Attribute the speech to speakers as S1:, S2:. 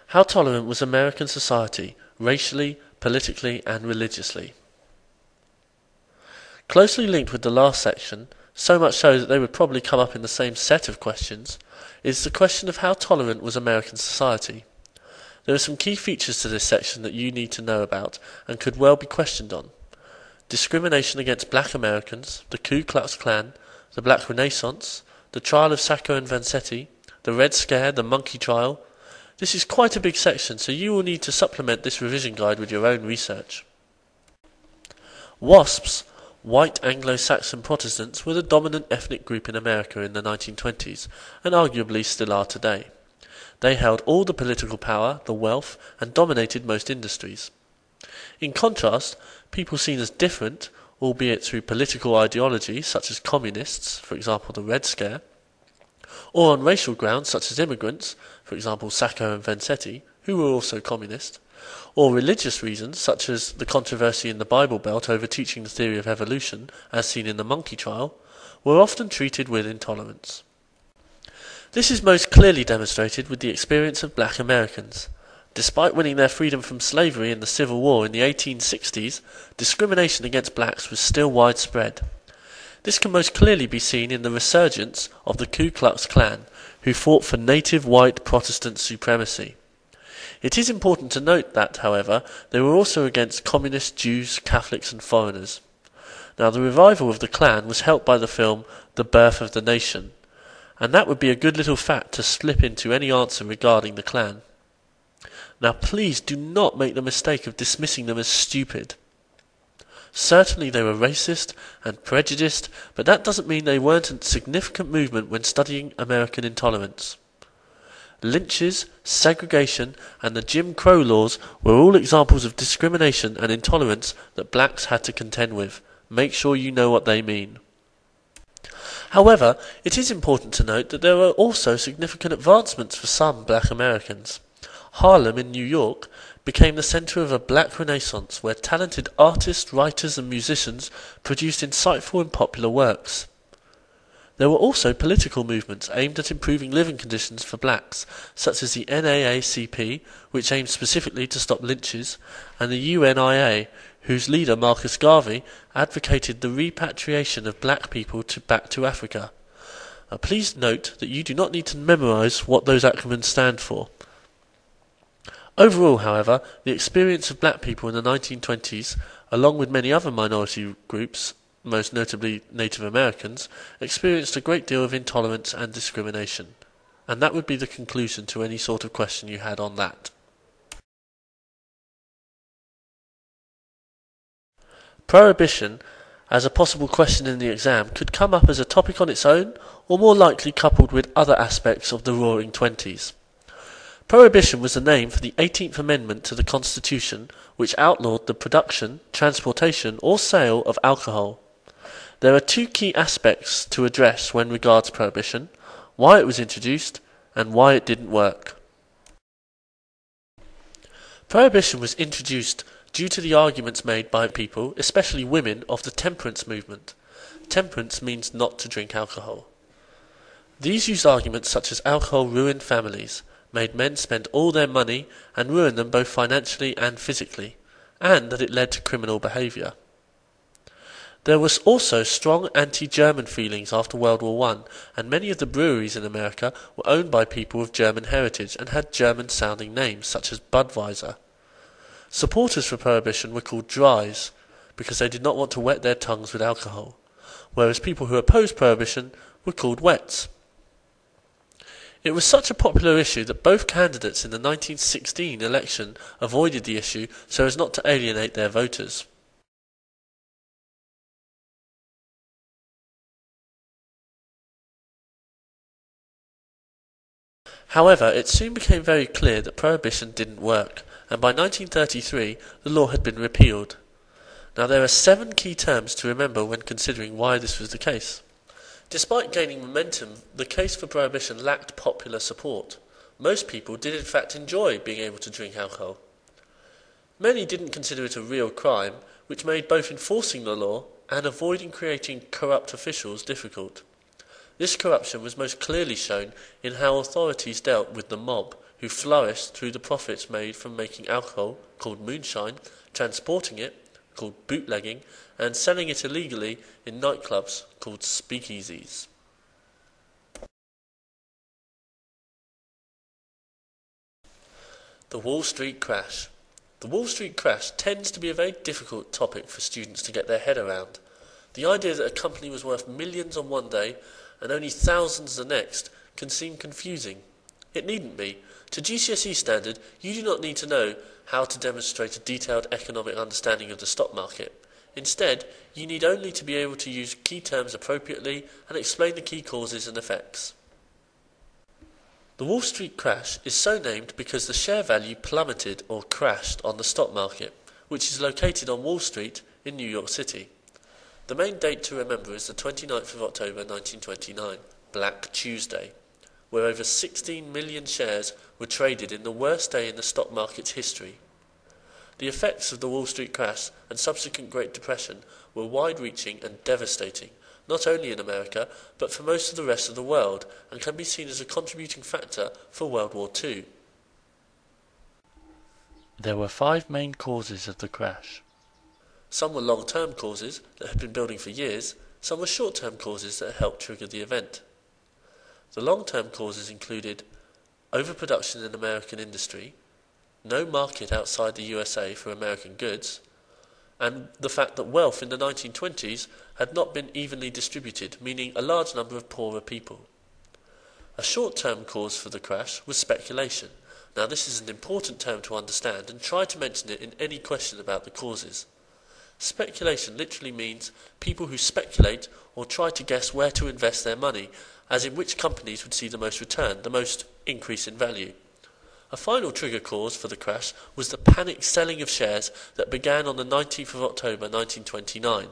S1: How tolerant was American society, racially, politically, and religiously? Closely linked with the last section, so much so that they would probably come up in the same set of questions, is the question of how tolerant was American society. There are some key features to this section that you need to know about and could well be questioned on. Discrimination against black Americans, the Ku Klux Klan, the Black Renaissance, the trial of Sacco and Vanzetti, the Red Scare, the Monkey Trial. This is quite a big section, so you will need to supplement this revision guide with your own research. WASPs, white Anglo-Saxon Protestants, were the dominant ethnic group in America in the 1920s, and arguably still are today. They held all the political power, the wealth, and dominated most industries. In contrast, people seen as different, albeit through political ideology such as communists, for example the Red Scare, or on racial grounds such as immigrants, for example Sacco and Vanzetti, who were also communist, or religious reasons such as the controversy in the Bible Belt over teaching the theory of evolution, as seen in the Monkey Trial, were often treated with intolerance. This is most clearly demonstrated with the experience of black Americans. Despite winning their freedom from slavery in the Civil War in the 1860s, discrimination against blacks was still widespread. This can most clearly be seen in the resurgence of the Ku Klux Klan, who fought for native white Protestant supremacy. It is important to note that, however, they were also against communist Jews, Catholics and foreigners. Now, the revival of the Klan was helped by the film The Birth of the Nation, and that would be a good little fact to slip into any answer regarding the Klan. Now, please do not make the mistake of dismissing them as stupid. Certainly they were racist and prejudiced, but that doesn't mean they weren't a significant movement when studying American intolerance. Lynches, segregation, and the Jim Crow laws were all examples of discrimination and intolerance that blacks had to contend with. Make sure you know what they mean. However, it is important to note that there were also significant advancements for some black Americans. Harlem in New York became the centre of a black renaissance where talented artists, writers and musicians produced insightful and popular works. There were also political movements aimed at improving living conditions for blacks, such as the NAACP, which aimed specifically to stop lynches, and the UNIA, whose leader Marcus Garvey advocated the repatriation of black people back to Africa. Please note that you do not need to memorise what those acronyms stand for. Overall, however, the experience of black people in the 1920s, along with many other minority groups, most notably Native Americans, experienced a great deal of intolerance and discrimination. And that would be the conclusion to any sort of question you had on that. Prohibition, as a possible question in the exam, could come up as a topic on its own, or more likely coupled with other aspects of the Roaring Twenties. Prohibition was the name for the 18th Amendment to the Constitution, which outlawed the production, transportation, or sale of alcohol. There are two key aspects to address when regards prohibition: why it was introduced and why it didn't work. Prohibition was introduced due to the arguments made by people, especially women, of the temperance movement. Temperance means not to drink alcohol. These used arguments such as alcohol ruined families, made men spend all their money and ruined them both financially and physically, and that it led to criminal behaviour. There was also strong anti-German feelings after World War I, and many of the breweries in America were owned by people of German heritage and had German-sounding names, such as Budweiser. Supporters for Prohibition were called Dries, because they did not want to wet their tongues with alcohol, whereas people who opposed Prohibition were called Wets. It was such a popular issue that both candidates in the 1916 election avoided the issue so as not to alienate their voters. However, it soon became very clear that Prohibition didn't work, and by 1933 the law had been repealed. Now there are 7 key terms to remember when considering why this was the case. Despite gaining momentum, the case for Prohibition lacked popular support. Most people did in fact enjoy being able to drink alcohol. Many didn't consider it a real crime, which made both enforcing the law and avoiding creating corrupt officials difficult. This corruption was most clearly shown in how authorities dealt with the mob, who flourished through the profits made from making alcohol, called moonshine, transporting it, called bootlegging, and selling it illegally in nightclubs, called speakeasies. The Wall Street Crash. The Wall Street crash tends to be a very difficult topic for students to get their head around. The idea that a company was worth millions on one day and only thousands the next can seem confusing. It needn't be. To GCSE standard, you do not need to know how to demonstrate a detailed economic understanding of the stock market. Instead, you need only to be able to use key terms appropriately and explain the key causes and effects. The Wall Street crash is so named because the share value plummeted or crashed on the stock market, which is located on Wall Street in New York City. The main date to remember is the 29th of October 1929, Black Tuesday, where over 16 million shares were traded in the worst day in the stock market's history. The effects of the Wall Street crash and subsequent Great Depression were wide-reaching and devastating, not only in America, but for most of the rest of the world, and can be seen as a contributing factor for World War II. There were 5 main causes of the crash. Some were long-term causes that had been building for years, some were short-term causes that helped trigger the event. The long-term causes included overproduction in American industry, no market outside the USA for American goods, and the fact that wealth in the 1920s had not been evenly distributed, meaning a large number of poorer people. A short-term cause for the crash was speculation. Now this is an important term to understand, and try to mention it in any question about the causes. Speculation literally means people who speculate or try to guess where to invest their money, as in which companies would see the most return, the most increase in value. A final trigger cause for the crash was the panic selling of shares that began on the 19th of October 1929.